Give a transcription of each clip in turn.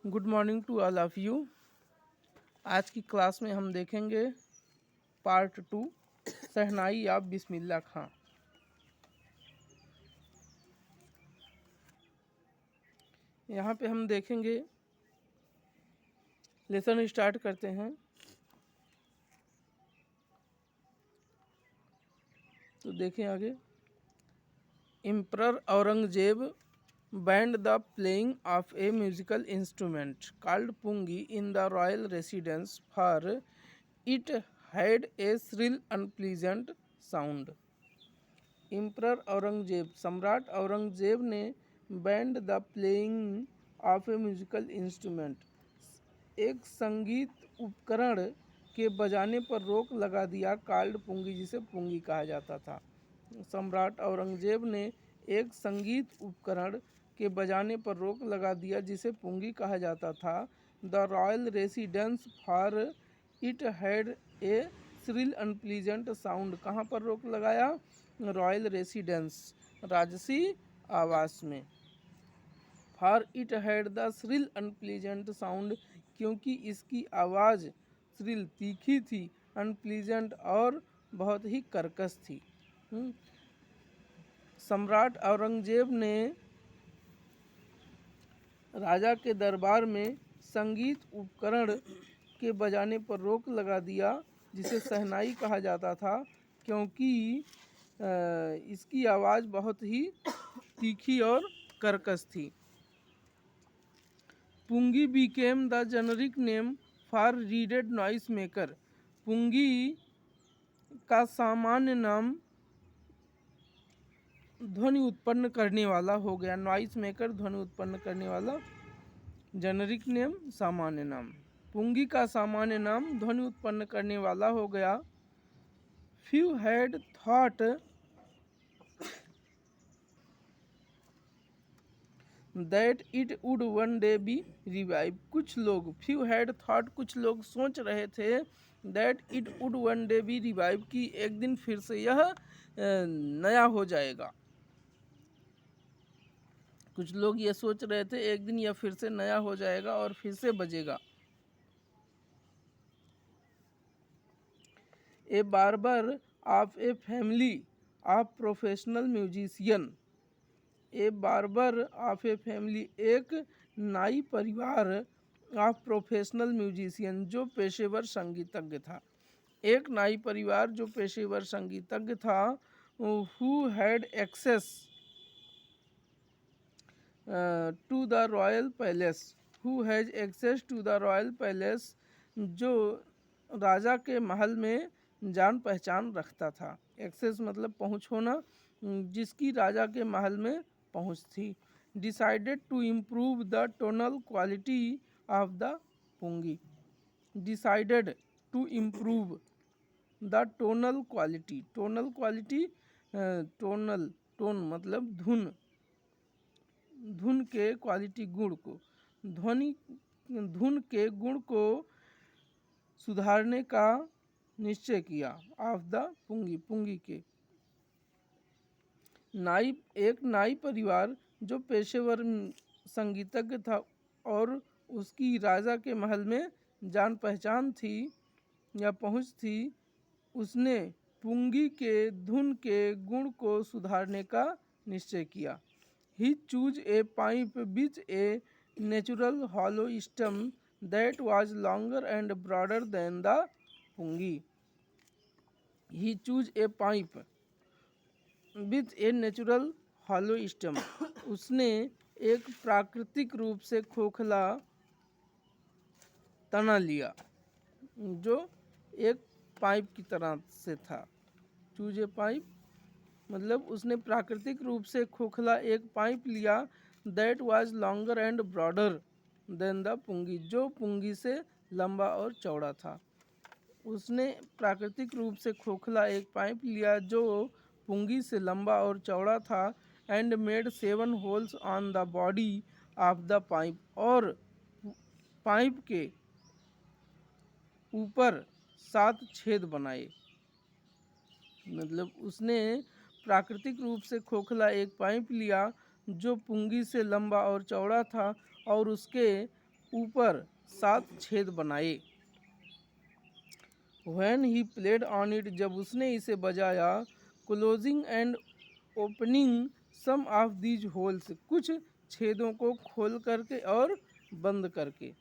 Good morning to all of you. आज की class में हम देखेंगे पार्ट 2 शहनाई या बिस्मिल्लाह खां। यहाँ पे हम देखेंगे, लेसन स्टार्ट करते हैं। तो देखें आगे। Emperor Aurangzeb banned the playing of a musical instrument called pungi in the royal residence for it had a shrill unpleasant sound. Emperor Aurangzeb सम्राट औरंगजेब ने band the playing of A musical instrument एक संगीत उपकरण के बजाने पर रोक लगा दिया कॉल्ड पुंगी, जिसे पुंगी कहा जाता था। सम्राट औरंगजेब ने एक संगीत उपकरण के बजाने पर रोक लगा दिया जिसे पुंगी कहा जाता था। The royal residence for it had a shrill unpleasant sound. कहाँ पर रोक लगाया? रॉयल रेसिडेंस, राजसी आवास में। For it had the shrill unpleasant sound, क्योंकि इसकी आवाज़ श्रिल तीखी थी, अनप्लीजेंट और बहुत ही कर्कश थी। सम्राट औरंगजेब ने राजा के दरबार में संगीत उपकरण के बजाने पर रोक लगा दिया जिसे शहनाई कहा जाता था, क्योंकि इसकी आवाज़ बहुत ही तीखी और कर्कश थी। Pungi became the generic name for reeded noise maker. पुंगी का सामान्य नाम ध्वनि उत्पन्न करने वाला हो गया। नॉइस मेकर, ध्वनि उत्पन्न करने वाला। जेनरिक नेम, सामान्य नाम। पुंगी का सामान्य नाम ध्वनि उत्पन्न करने वाला हो गया। Few had thought that it would one day be revive. कुछ लोग, फ्यू हैड थॉट, कुछ लोग सोच रहे थे, that it would one day be revive, कि एक दिन फिर से यह नया हो जाएगा। कुछ लोग ये सोच रहे थे एक दिन यह फिर से नया हो जाएगा और फिर से बजेगा। A barber of a family of professional musician. A barber of a family, एक नाई परिवार ऑफ प्रोफेशनल म्यूजिशियन, जो पेशेवर संगीतज्ञ था। एक नाई परिवार जो पेशेवर संगीतज्ञ था। Who had access to the royal palace. Who has access to the royal palace, जो राजा के महल में जान पहचान रखता था। एक्सेस मतलब पहुँच होना, जिसकी राजा के महल में पहुँच थी। Decided to improve the tonal quality of the pungi. Decided to improve the tonal quality. Tonal quality, tonal, tone मतलब धुन, धुन के क्वालिटी, गुण को, ध्वनि, धुन के गुण को सुधारने का निश्चय किया। ऑफ द पुंगी, पुंगी के। नाई, एक नाई परिवार जो पेशेवर संगीतज्ञ था और उसकी राजा के महल में जान पहचान थी या पहुंच थी, उसने पुंगी के धुन के गुण को सुधारने का निश्चय किया। He choose a pipe which a natural hollow stem that was longer and broader than the pungi. He choose a pipe with a natural hollow stem, उसने एक प्राकृतिक रूप से खोखला तना लिया जो एक पाइप की तरह से था। चूज ए पाइप मतलब उसने प्राकृतिक रूप से खोखला एक पाइप लिया। That was longer and broader than the pungi, जो पुंगी से लंबा और चौड़ा था। उसने प्राकृतिक रूप से खोखला एक पाइप लिया जो पुंगी से लंबा और चौड़ा था। And made 7 holes on the body of the pipe, और पाइप के ऊपर 7 छेद बनाए। मतलब उसने प्राकृतिक रूप से खोखला एक पाइप लिया जो पुंगी से लंबा और चौड़ा था, और उसके ऊपर 7 छेद बनाए। When he played on it, जब उसने इसे बजाया, closing and opening some of these holes, कुछ छेदों को खोल करके और बंद करके,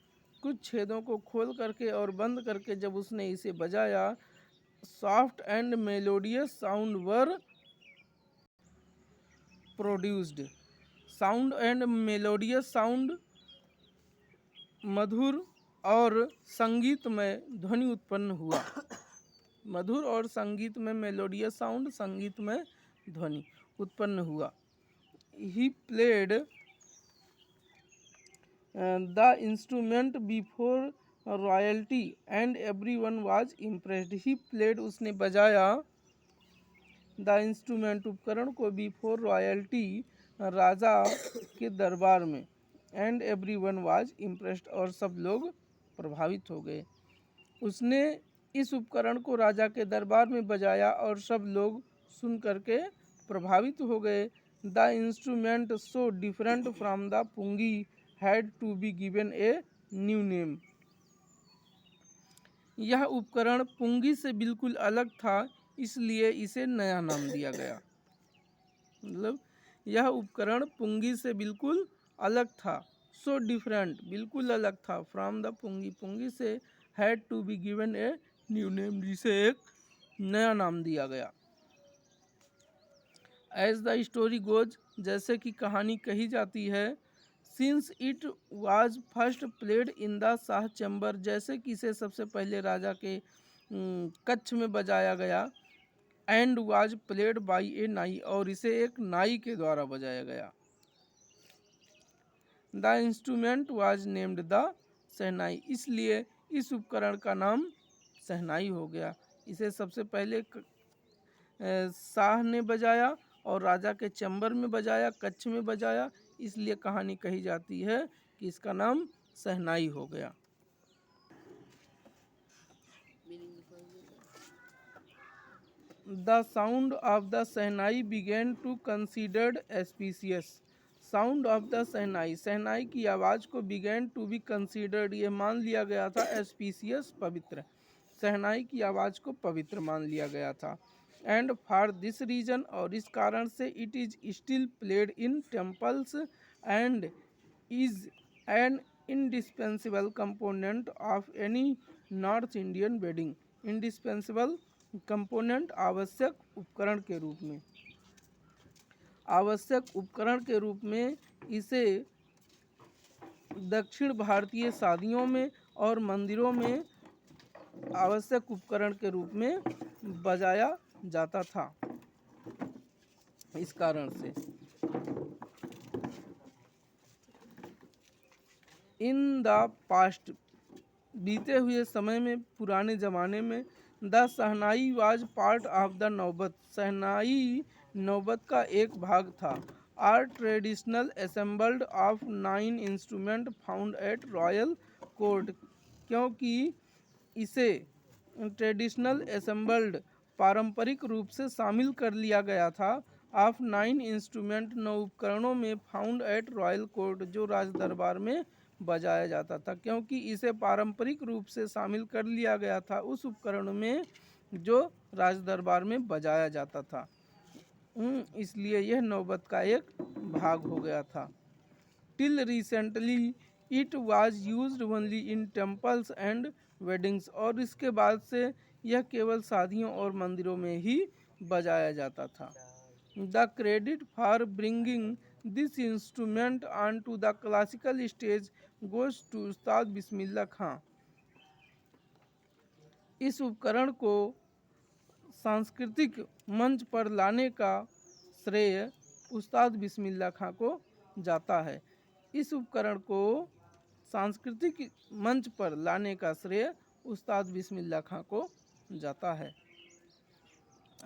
कुछ छेदों को खोल करके और बंद करके जब उसने इसे बजाया, soft and melodious sound were produced. Sound and melodious sound, मधुर और संगीतमय ध्वनि उत्पन्न हुआ। मधुर और संगीतमय मेलोडियस साउंड, संगीतमय ध्वनि उत्पन्न हुआ। He played the instrument before royalty and everyone was impressed. He played उसने बजाया, द इंस्ट्रूमेंट उपकरण को, बिफोर रॉयल्टी राजा के दरबार में, एंड एवरीवन वाज इम्प्रेस्ड और सब लोग प्रभावित हो गए। उसने इस उपकरण को राजा के दरबार में बजाया और सब लोग सुन करके प्रभावित हो गए। The instrument so different from the pungi had to be given a new name. यह उपकरण पुंगी से बिल्कुल अलग था, इसलिए इसे नया नाम दिया गया। मतलब यह उपकरण पुंगी से बिल्कुल अलग था, सो डिफरेंट बिल्कुल अलग था, फ्रॉम द पुंगी पुंगी से, had to be given a new name जिसे एक नया नाम दिया गया। एज द स्टोरी गोज, जैसे कि कहानी कही जाती है, since it was first played in the Shah chamber, जैसे कि इसे सबसे पहले राजा के कक्ष में बजाया गया, and was played by a nai, और इसे एक नाई के द्वारा बजाया गया। The instrument was named the shehnai, इसलिए इस उपकरण का नाम शहनाई हो गया। इसे सबसे पहले शाह ने बजाया और राजा के चैम्बर में बजाया, कक्ष में बजाया, इसलिए कहानी कही जाती है कि इसका नाम शहनाई हो गया। The sound of the shehnai began to considered auspicious। Sound of the shehnai, शहनाई की आवाज़ को began to be considered, ये मान लिया गया था, auspicious पवित्र, शहनाई की आवाज़ को पवित्र मान लिया गया था। एंड फॉर दिस रीजन, और इस कारण से, it is still played in temples and is an indispensable component of any north Indian wedding. Indispensable component, आवश्यक उपकरण के रूप में, आवश्यक उपकरण के रूप में इसे दक्षिण भारतीय शादियों में और मंदिरों में आवश्यक उपकरण के रूप में बजाया जाता था। इस कारण से इन द पास्ट, बीते हुए समय में, पुराने ज़माने में, the shehnai was part of the naubat, शहनाई नौबत का एक भाग था। Are traditional assembled of 9 instrument found at royal court, क्योंकि इसे ट्रेडिशनल असेंबल्ड, पारंपरिक रूप से शामिल कर लिया गया था, ऑफ 9 इंस्ट्रूमेंट, 9 उपकरणों में, फाउंड एट रॉयल कोर्ट, जो राज दरबार में बजाया जाता था। क्योंकि इसे पारंपरिक रूप से शामिल कर लिया गया था उस उपकरण में जो राज दरबार में बजाया जाता था, इसलिए यह नौबत का एक भाग हो गया था। Till recently it was used only in temples and weddings, और इसके बाद से यह केवल शादियों और मंदिरों में ही बजाया जाता था। The credit for bringing this instrument on to the classical stage goes to Ustad Bismillah खां। इस उपकरण को सांस्कृतिक मंच पर लाने का श्रेय उस्ताद बिस्मिल्लाह खां को जाता है। इस उपकरण को सांस्कृतिक मंच पर लाने का श्रेय उस्ताद बिस्मिल्लाह खां को जाता है।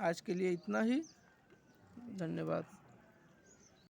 आज के लिए इतना ही, धन्यवाद।